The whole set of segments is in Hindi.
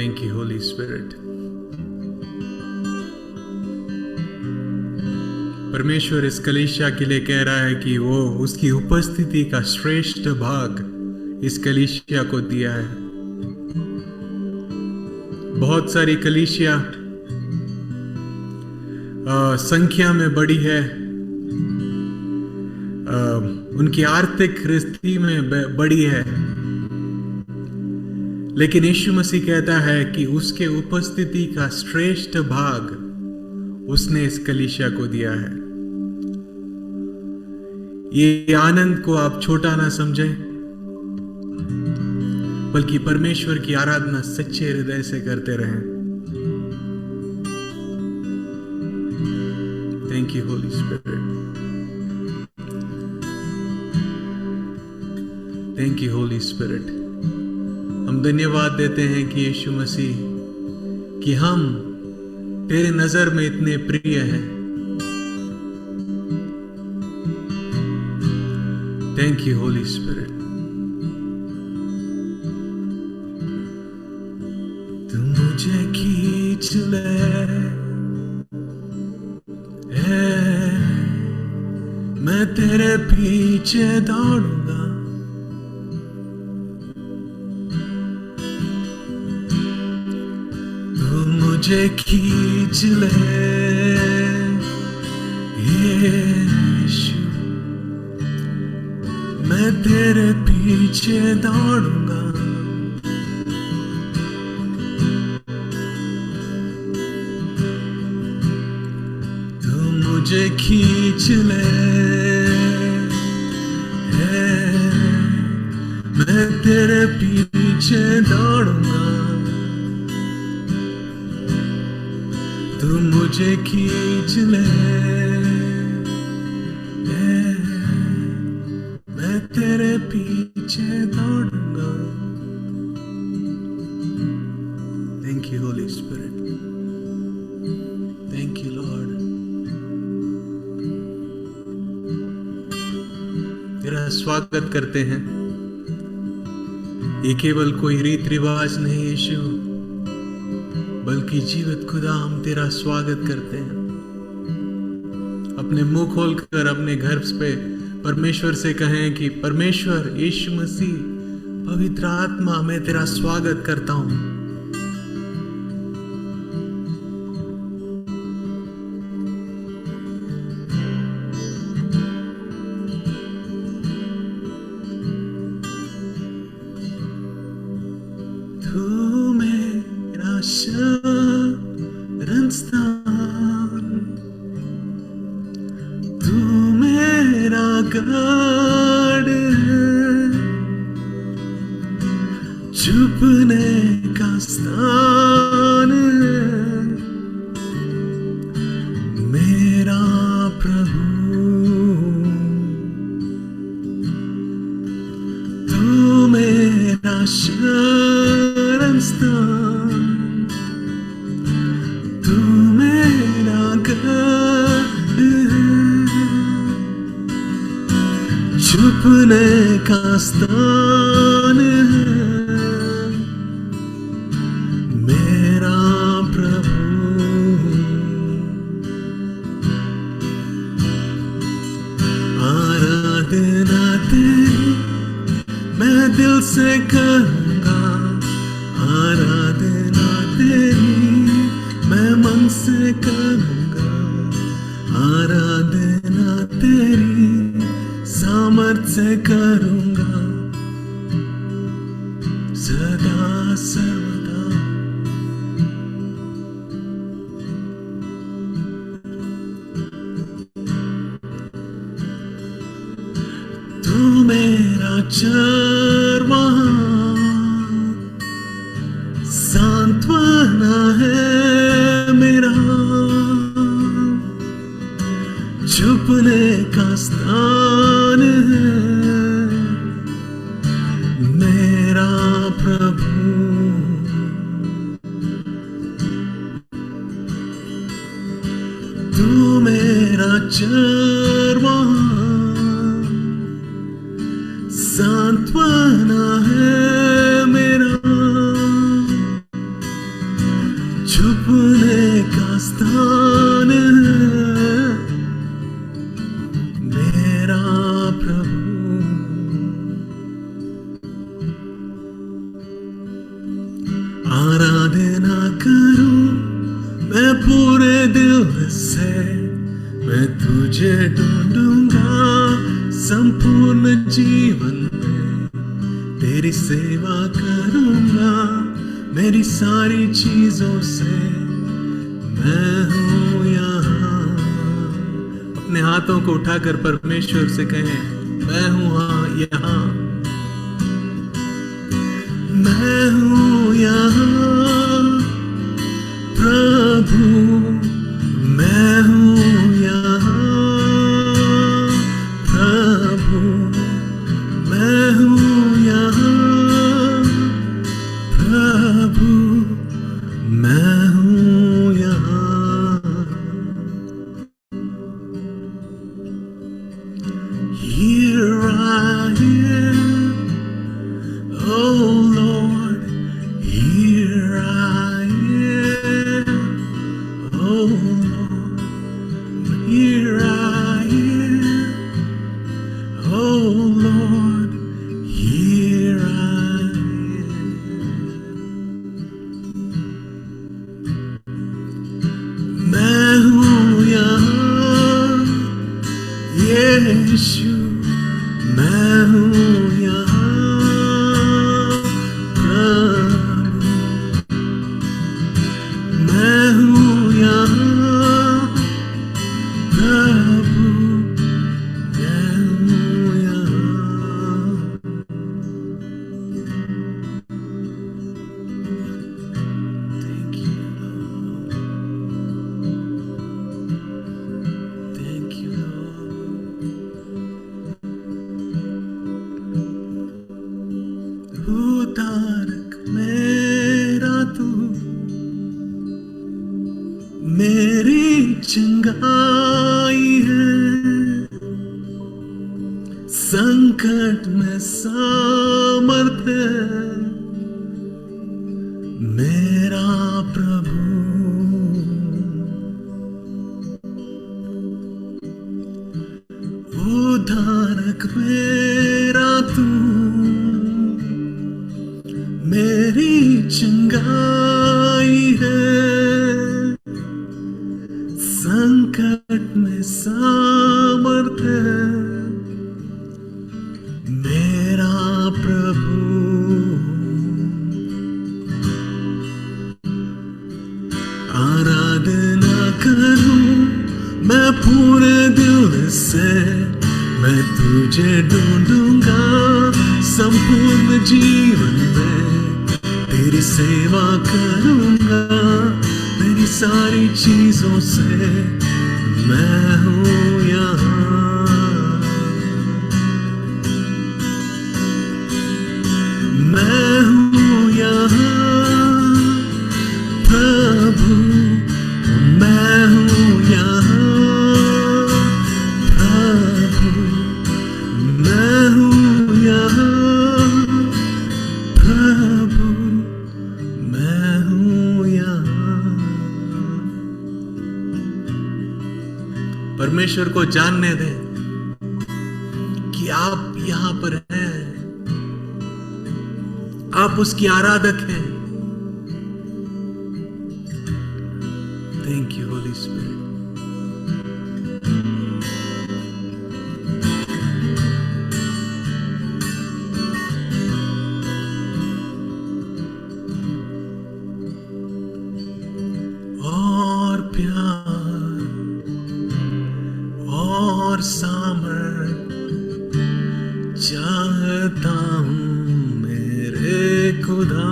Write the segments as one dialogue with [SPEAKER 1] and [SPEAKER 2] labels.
[SPEAKER 1] Thank you, Holy Spirit. परमेश्वर इस कलीसिया के लिए कह रहा है कि वो उसकी उपस्थिति का श्रेष्ठ भाग इस कलीसिया को दिया है। बहुत सारी कलीसिया संख्या में बड़ी है, उनकी आर्थिक स्थिति में बड़ी है, लेकिन यीशु मसीह कहता है कि उसके उपस्थिति का श्रेष्ठ भाग उसने इस कलीसिया को दिया है। ये आनंद को आप छोटा ना समझें, बल्कि परमेश्वर की आराधना सच्चे हृदय से करते रहें। Thank you Holy Spirit, thank you Holy spirit. हम धन्यवाद देते हैं कि यीशु मसीह कि हम तेरे नजर में इतने प्रिय हैं। Thank you Holy spirit. तू मुझे खींच ले, मैं तेरे पीछे दौड़ूंगा। तू मुझे खींच ले यीशु, मैं तेरे पीछे दौड़ूंगा। तू मुझे खींच ले, मैं तेरे पीछे दौड़ूंगा। तू मुझे खींच ले, मैं तेरे पीछे दौड़ूंगा। Thank you Holy Spirit, thank you Lord. तेरा स्वागत करते हैं। ये केवल कोई रीत रिवाज नहीं यीशु, बल्कि जीवित खुदा हम तेरा स्वागत करते हैं। अपने मुंह खोलकर अपने घर पे परमेश्वर से कहें कि परमेश्वर यीशु मसीह पवित्र आत्मा, मैं तेरा स्वागत करता हूं। तू मेरा शरण स्थान, तू मेरा गढ़, छुपने का स्थान, मेरा प्रभु। तू मेरा शरण स्थान, तू मेरा गढ़, छुपने का स्थान, मेरा प्रभु। आराधना तेरी मैं दिल से करूंगा, आराधना तेरी मैं मन से करूंगा, आराधना तेरी सामर्थ से करूंगा, सदा सर्वदा। तू मेरा चरवाहा, सांत्वना है मेरा, छुपने का स्थान है, मेरा प्रभु। तू मेरा चरवाहा, सांत्वना है मेरा, दिल से मैं तुझे ढूंढूंगा, संपूर्ण जीवन में तेरी सेवा करूंगा, मेरी सारी चीजों से मैं हूं यहाँ। अपने हाथों को उठाकर परमेश्वर से कहें, मैं हूं यहाँ, मैं हूं यहाँ प्रभु, मैं हूं यहाँ प्रभु, मैं हूं यहाँ प्रभु, मैं हूं यहाँ। Here I am, oh Lord, here I am, oh Lord, here I am, oh Lord, here I am। मैं हूँ यहाँ यीशु, मैं हूँ यहाँ प्रभु, मैं हूँ यहाँ प्रभु, मैं हूँ यहाँ। Thank you, Lord. Thank you, Lord. उद्धारक मेरा तू, मेरी चंगाई है, संकट में सामर्थ्य मेरा प्रभु। उद्धारक मेरा तू, मेरी चंगाई है, संकट में सामर्थ्य मेरा प्रभु। आराधना करूं मैं पूरे दिल से, मैं तुझे ढूंढूंगा, संपूर्ण जीवन में तेरी सेवा करूंगा, मेरी सारी चीजों से मैं हूं यहाँ। मैं हूं यहाँ प्रभु, मैं हूं यहाँ प्रभु, मैं हूं यहाँ प्रभु, मैं हूं यहाँ। परमेश्वर को जानने दें कि आप यहाँ पर हैं, आप उसकी आराधक हैं। Thank you Holy spirit. और प्यार और सामर्थ चाहता हूं मेरे खुदा,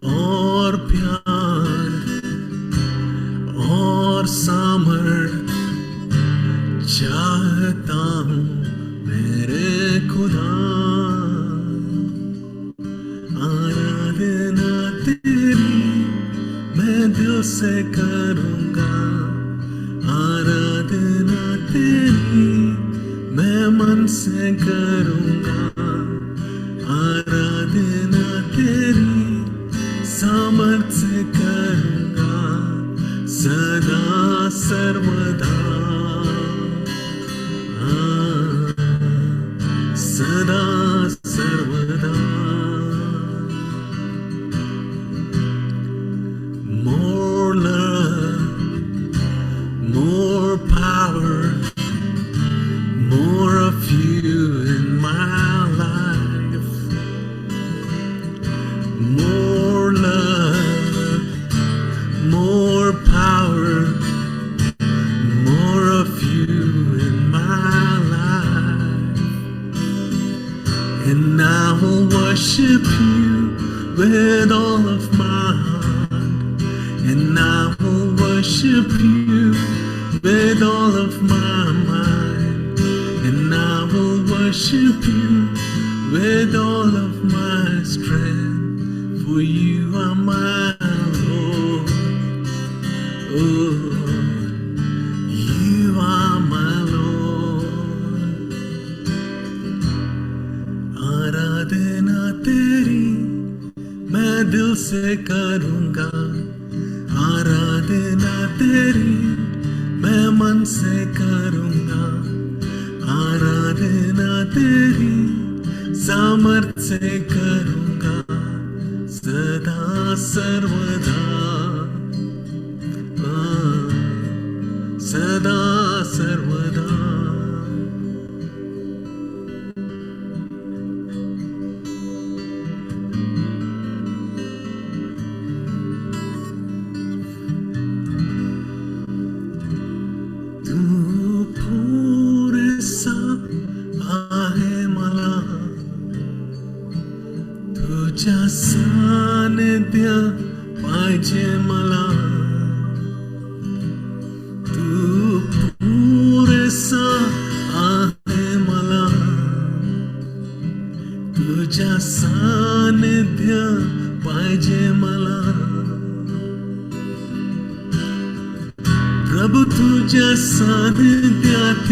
[SPEAKER 1] और प्यार और सामर्थ चाहता हूं मेरे खुदा। आराधना तेरी मैं दिल से करूंगा, आराधना तेरी मैं मन से करूंगा, आराधना तेरी सामर्थ से करूंगा, सदा सर्वदा, सदा सर्वदा। and I will worship you with all of my heart, and I will worship you with all of my mind, and I will worship you with all of my strength, for you are my Lord. Oh, you are my Lord. आराधना तेरी मैं दिल से करूँगा, आराधना तेरी मैं मन से करूँगा, आराधना तेरी सामर्थ से करूँगा, सदा सर्वदा, सदा सर्वदा। तू पुरेसा आहे मला, तुझ्या सानिध्य पाहिजे मला, तू पुरेसा आहे मला, तुझ्या सानिध्य पाहिजे मला, प्रभू तुझ्या सानिध्यात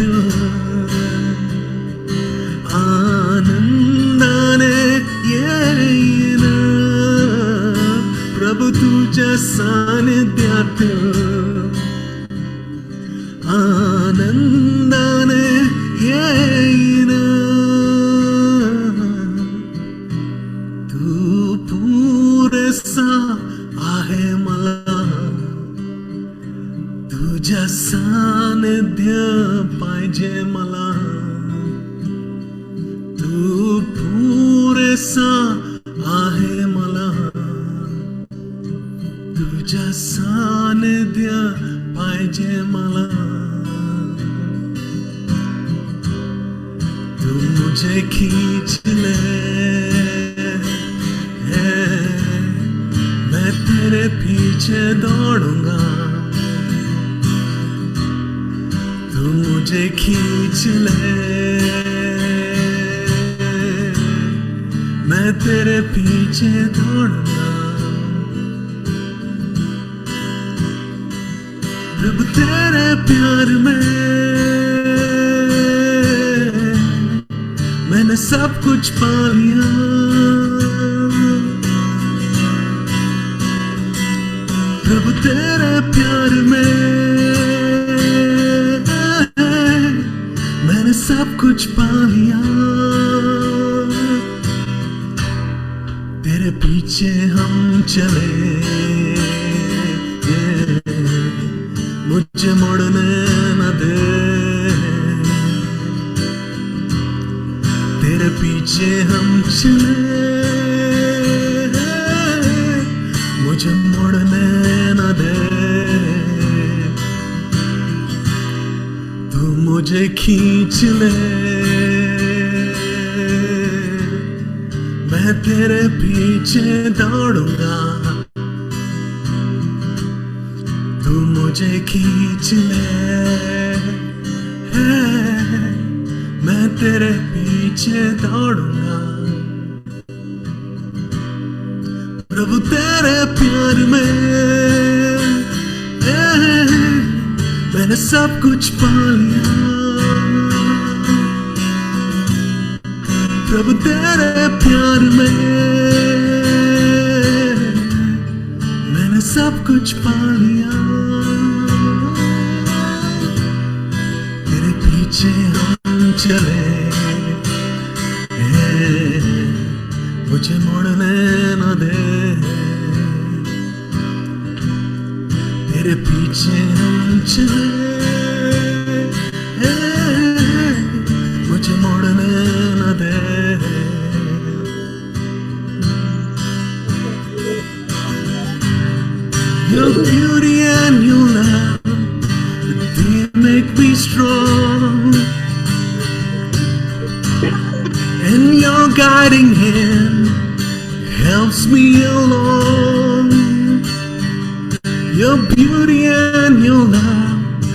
[SPEAKER 1] आनंदाने येईन, प्रभू तुझ्या सानिध्यात आनंदाने येईन, तू पुरेसा आहे मला, तुझ्या सानिध्य पाहिजे मला, तू पुरेसा आहे मला, तुझ्या सानिध्य पाहिजे मला, तू मुझे खींच ले, मैं तेरे पीछे दौड़ूंगा, तू मुझे खींच ले, मैं तेरे पीछे दौड़ूंगा, प्रभु तेरे प्यार में मैंने सब कुछ पा लिया, प्रभु तेरे प्यार में मैंने सब कुछ पा लिया, तेरे पीछे हम चले, मुझे मुड़ने न दे, तेरे पीछे हम चले, मुझे मुड़ने न दे, तू मुझे खींच ले, मैं तेरे पीछे दौड़ूंगा, तू मुझे खींच ले, मैं तेरे पीछे दौड़ूंगा, प्रभु तेरे प्यार में मैंने सब कुछ पा लिया, प्रभु तेरे प्यार में मैंने सब कुछ पा लिया, तेरे पीछे हम चले, मुझे मुड़ने न दे, तेरे पीछे हम चले, मुझे मुड़ने न दे, your beauty and your love, they make me strong, and your guiding hand helps me along. Your beauty and your love,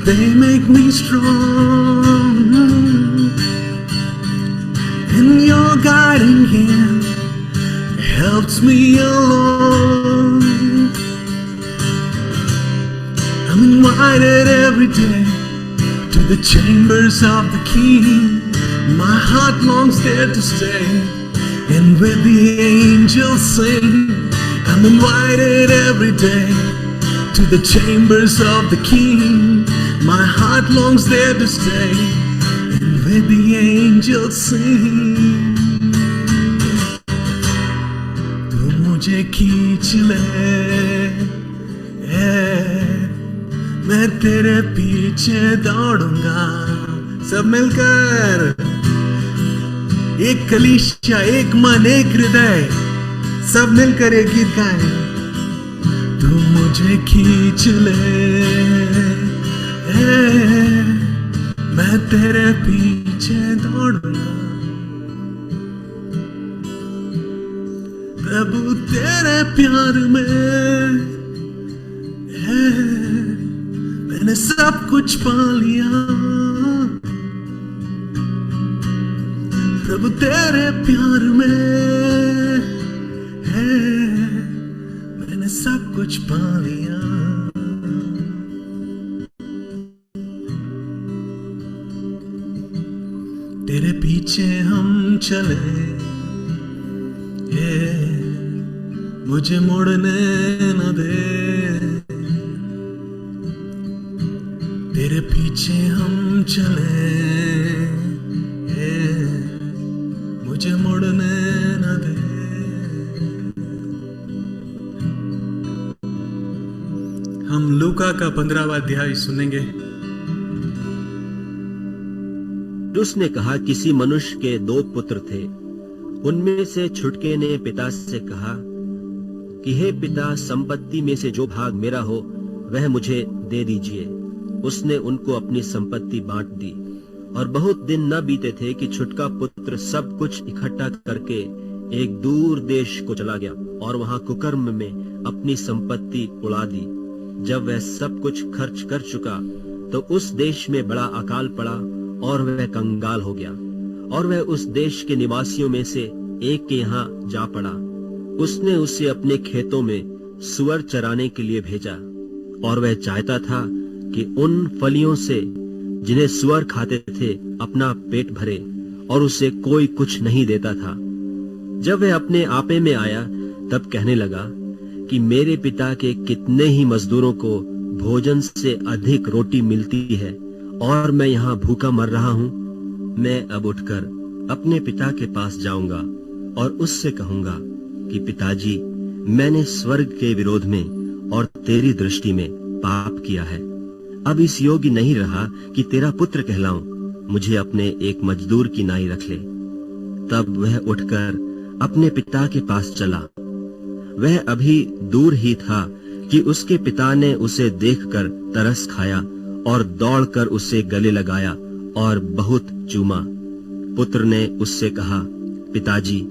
[SPEAKER 1] they make me strong. And your guiding hand helps me along. I'm invited every day to the chambers of the King. My heart longs there to stay and with the angels sing. I'm invited every day to the chambers of the King. My heart longs there to stay and with the angels sing. तू मुझे खींच ले, मैं तेरे पीछे दौड़ूंगा. सब मिलकर एक कलीसिया, एक मन, एक हृदय, सब मिलकर एक गीत गाएं. तू मुझे खींच ले, मैं तेरे पीछे दौड़ूंगा. प्रभु तेरे प्यार में मैंने सब कुछ पा लिया. प्रभु तेरे प्यार में है, मैंने सब कुछ पा लिया. तेरे पीछे हम चले, मुझे मुड़ने न दे. तेरे पीछे हम चले, मुझे मुड़ने न दे. हम लूका का 15वां अध्याय सुनेंगे.
[SPEAKER 2] उसने कहा, किसी मनुष्य के 2 पुत्र थे. उनमें से छुटके ने पिता से कहा कि हे पिता, संपत्ति में से जो भाग मेरा हो वह मुझे दे दीजिए. उसने उनको अपनी संपत्ति बांट दी. और बहुत दिन न बीते थे कि छुटका पुत्र सब कुछ इकट्ठा करके एक दूर देश को चला गया और वहां कुकर्म में अपनी संपत्ति उड़ा दी. जब वह सब कुछ खर्च कर चुका तो उस देश में बड़ा अकाल पड़ा और वह कंगाल हो गया. और वह उस देश के निवासियों में से एक के यहाँ जा पड़ा. उसने उसे अपने खेतों में सुअर चराने के लिए भेजा. और वह चाहता था कि उन फलियों से जिन्हें सुअर खाते थे अपना पेट भरे, और उसे कोई कुछ नहीं देता था. जब वह अपने आपे में आया तब कहने लगा कि मेरे पिता के कितने ही मजदूरों को भोजन से अधिक रोटी मिलती है और मैं यहाँ भूखा मर रहा हूँ. मैं अब उठकर अपने पिता के पास जाऊंगा और उससे कहूंगा कि पिताजी, मैंने स्वर्ग के विरोध में और तेरी दृष्टि में पाप किया है. अब इस योग्य नहीं रहा कि तेरा पुत्र कहलाऊं. मुझे अपने एक मजदूर की नाई रख ले. तब वह उठकर अपने पिता के पास चला. वह अभी दूर ही था कि उसके पिता ने उसे देखकर तरस खाया और दौड़कर उसे गले लगाया और बहुत चूमा. पुत्र ने उससे कहा, पिताजी,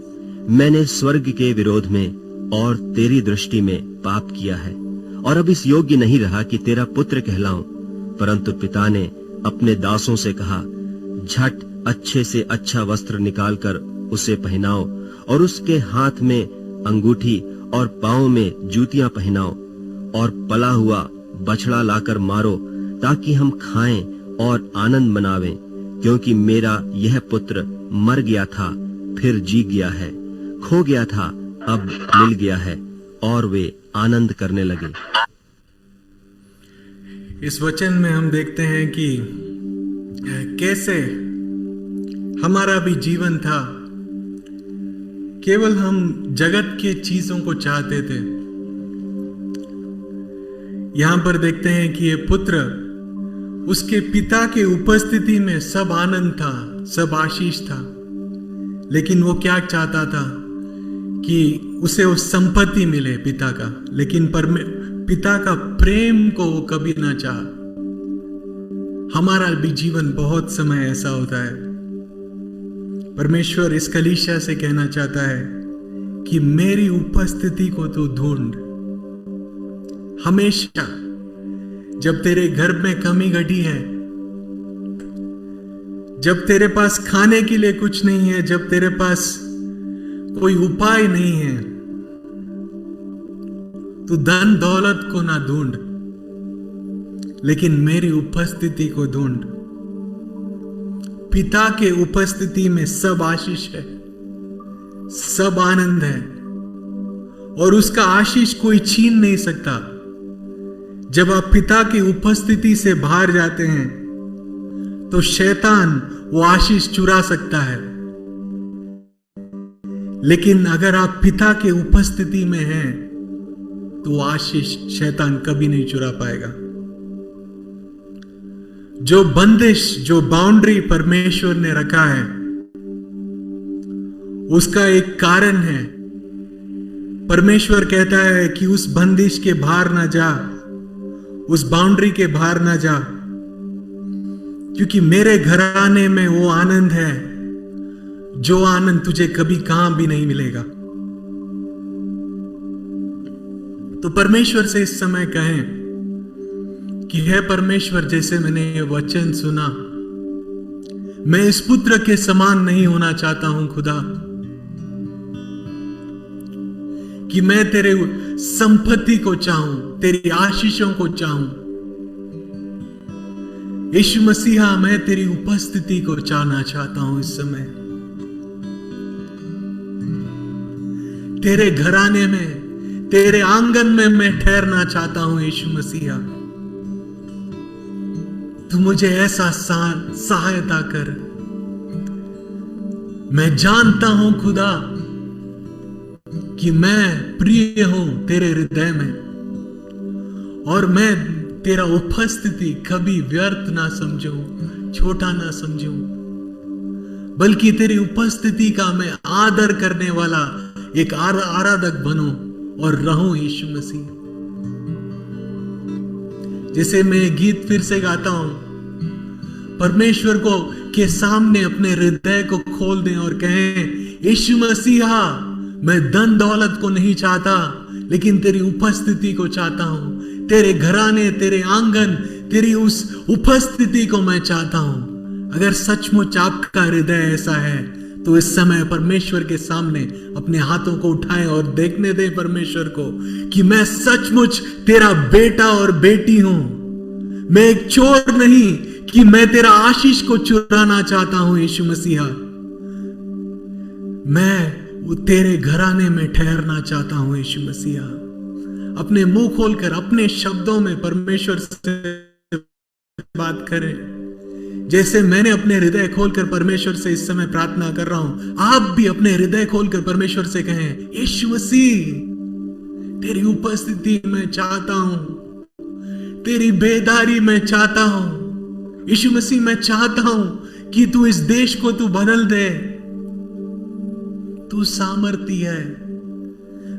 [SPEAKER 2] मैंने स्वर्ग के विरोध में और तेरी दृष्टि में पाप किया है और अब इस योग्य नहीं रहा कि तेरा पुत्र कहलाऊं. परंतु पिता ने अपने दासों से कहा, झट अच्छे से अच्छा वस्त्र निकालकर उसे पहनाओ और उसके हाथ में अंगूठी और पांव में जूतियां पहनाओ और पला हुआ बछड़ा लाकर मारो, ताकि हम खाएं और आनंद मनावें. क्योंकि मेरा यह पुत्र मर गया था, फिर जी गया है, खो गया था, अब मिल गया है. और वे आनंद करने लगे.
[SPEAKER 1] इस वचन में हम देखते हैं कि कैसे हमारा भी जीवन था. केवल हम जगत के चीजों को चाहते थे. यहां पर देखते हैं कि ये पुत्र, उसके पिता के उपस्थिति में सब आनंद था, सब आशीष था. लेकिन वो क्या चाहता था कि उसे वो संपत्ति मिले पिता का, लेकिन पिता का प्रेम को वो कभी ना चाहा. हमारा भी जीवन बहुत समय ऐसा होता है. परमेश्वर इस कलीसिया से कहना चाहता है कि मेरी उपस्थिति को तू ढूंढ। हमेशा जब तेरे घर में कमी घटी है, जब तेरे पास खाने के लिए कुछ नहीं है, जब तेरे पास कोई उपाय नहीं है, तू धन दौलत को ना ढूंढ, लेकिन मेरी उपस्थिति को ढूंढ। पिता के उपस्थिति में सब आशीष है, सब आनंद है, और उसका आशीष कोई छीन नहीं सकता। जब आप पिता की उपस्थिति से बाहर जाते हैं तो शैतान वो आशीष चुरा सकता है, लेकिन अगर आप पिता के उपस्थिति में हैं तो आशीष शैतान कभी नहीं चुरा पाएगा। जो बंदिश, जो बाउंड्री परमेश्वर ने रखा है, उसका एक कारण है। परमेश्वर कहता है कि उस बंदिश के बाहर ना जा, उस बाउंड्री के बाहर ना जा, क्योंकि मेरे घराने में वो आनंद है जो आनंद तुझे कभी कहां भी नहीं मिलेगा। तो परमेश्वर से इस समय कहें कि हे परमेश्वर, जैसे मैंने ये वचन सुना, मैं इस पुत्र के समान नहीं होना चाहता हूं खुदा, कि मैं तेरे संपत्ति को चाहूं, तेरी आशीषों को चाहूं। यीशु मसीहा, मैं तेरी उपस्थिति को चाहना चाहता हूं इस समय। तेरे घराने में, तेरे आंगन में मैं ठहरना चाहता हूं यीशु मसीहा। तू मुझे ऐसा सहायता कर। मैं जानता हूं खुदा कि मैं प्रिय हूं तेरे हृदय में, और मैं तेरा उपस्थिति कभी व्यर्थ ना समझूं, छोटा ना समझूं, बल्कि तेरी उपस्थिति का मैं आदर करने वाला एक आराधक बनूं और रहूं यीशु मसीह। जैसे मैं गीत फिर से गाता हूं, परमेश्वर को के सामने अपने हृदय को खोल दें और कहें, यीशु मसीहा, मैं धन दौलत को नहीं चाहता, लेकिन तेरी उपस्थिति को चाहता हूं। तेरे घराने, तेरे आंगन, तेरी उस उपस्थिति को मैं चाहता हूं। अगर सचमुच आपका हृदय ऐसा है तो इस समय परमेश्वर के सामने अपने हाथों को उठाएं और देखने दें परमेश्वर को कि मैं सचमुच तेरा बेटा और बेटी हूं। मैं एक चोर नहीं कि मैं तेरा आशीष को चुराना चाहता हूं यीशु मसीहा। मैं तेरे घराने में ठहरना चाहता हूं यीशु मसीहा। अपने मुंह खोलकर अपने शब्दों में परमेश्वर से बात करें। जैसे मैंने अपने हृदय खोलकर परमेश्वर से इस समय प्रार्थना कर रहा हूं, आप भी अपने हृदय खोलकर परमेश्वर से कहें, यीशु मसीह, तेरी उपस्थिति में चाहता हूं, तेरी बेदारी में चाहता हूं। यीशु मसीह, मैं चाहता हूं कि तू इस देश को तू बदल दे। तू सामर्थी है।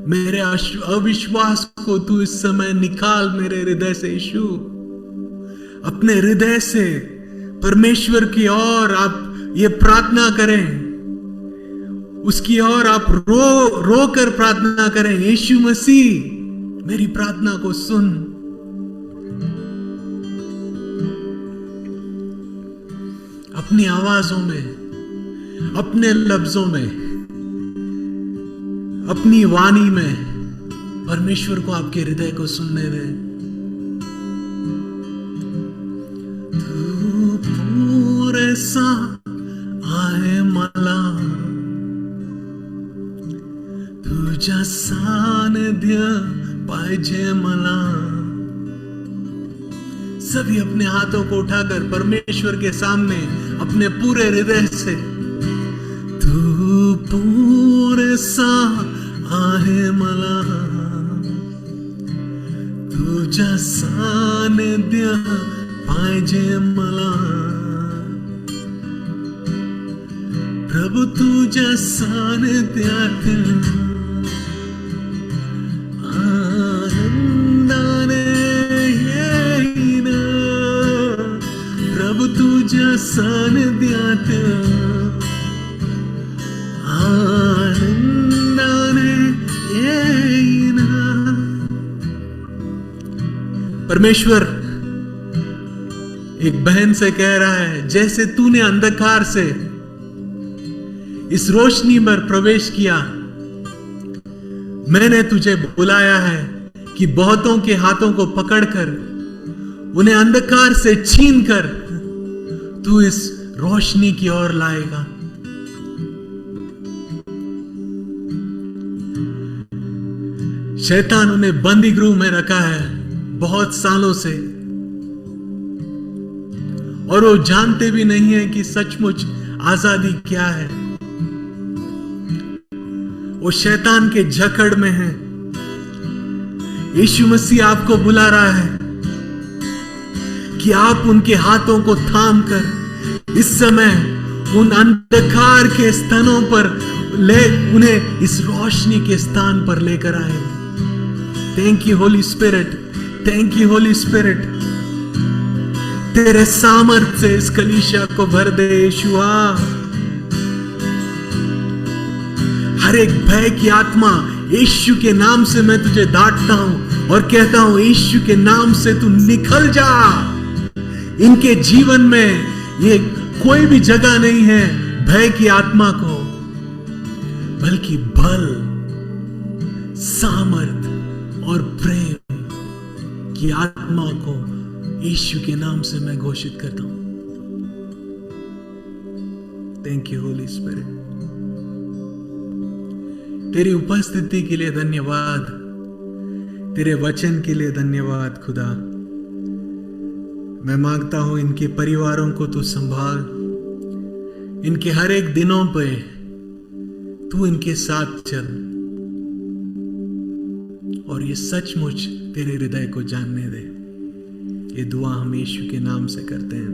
[SPEAKER 1] मेरे अविश्वास को तू इस समय निकाल मेरे हृदय से यीशु। अपने हृदय से परमेश्वर की ओर आप ये प्रार्थना करें, उसकी ओर आप रो कर प्रार्थना करें, यीशु मसीह मेरी प्रार्थना को सुन। अपनी आवाजों में, अपने लफ्जों में, अपनी वाणी में परमेश्वर को आपके हृदय को सुनने दें। तू पूरे सा आहे मला, तुझ्या सानिध्य पाहिजे मला। सभी अपने हाथों को उठाकर परमेश्वर के सामने अपने पूरे हृदय से, तू पूरे सा आहे मला, तुझ्या सानिध्य पाहिजे मला। प्रभु तुझ्या सानिध्यातील आनंदाने येईन, प्रभु तुझ्या सानिध्यात ఆనందానే ఏనా। परमेश्वर एक बहन से कह रहा है, जैसे तूने अंधकार से इस रोशनी पर प्रवेश किया, मैंने तुझे बुलाया है कि बहुतों के हाथों को पकड़कर उन्हें अंधकार से छीनकर तू इस रोशनी की ओर लाएगा। शैतान उन्हें बंदी गृह में रखा है बहुत सालों से, और वो जानते भी नहीं है कि सचमुच आजादी क्या है। वो शैतान के जकड़ में है। यीशु मसीह आपको बुला रहा है कि आप उनके हाथों को थाम कर इस समय उन अंधकार के स्थानों पर उन्हें इस रोशनी के स्थान पर लेकर आए। Thank you Holy Spirit, thank you Holy spirit. तेरे सामर्थ से इस कलीसिया को भर दे यीशुआ। हर एक भय की आत्मा यीशु के नाम से मैं तुझे डांटता हूं और कहता हूं, यीशु के नाम से तू निकल जा। इनके जीवन में ये कोई भी जगह नहीं है भय की आत्मा को, बल्कि बल, सामर्थ और प्रेम की आत्मा को यीशु के नाम से मैं घोषित करता हूं। Thank you Holy spirit. तेरी उपस्थिति के लिए धन्यवाद, तेरे वचन के लिए धन्यवाद खुदा। मैं मांगता हूं इनके परिवारों को तू संभाल, इनके हर एक दिनों पे तू इनके साथ चल, और ये सचमुच तेरे हृदय को जानने दे। ये दुआ हम यीशु के नाम से करते हैं।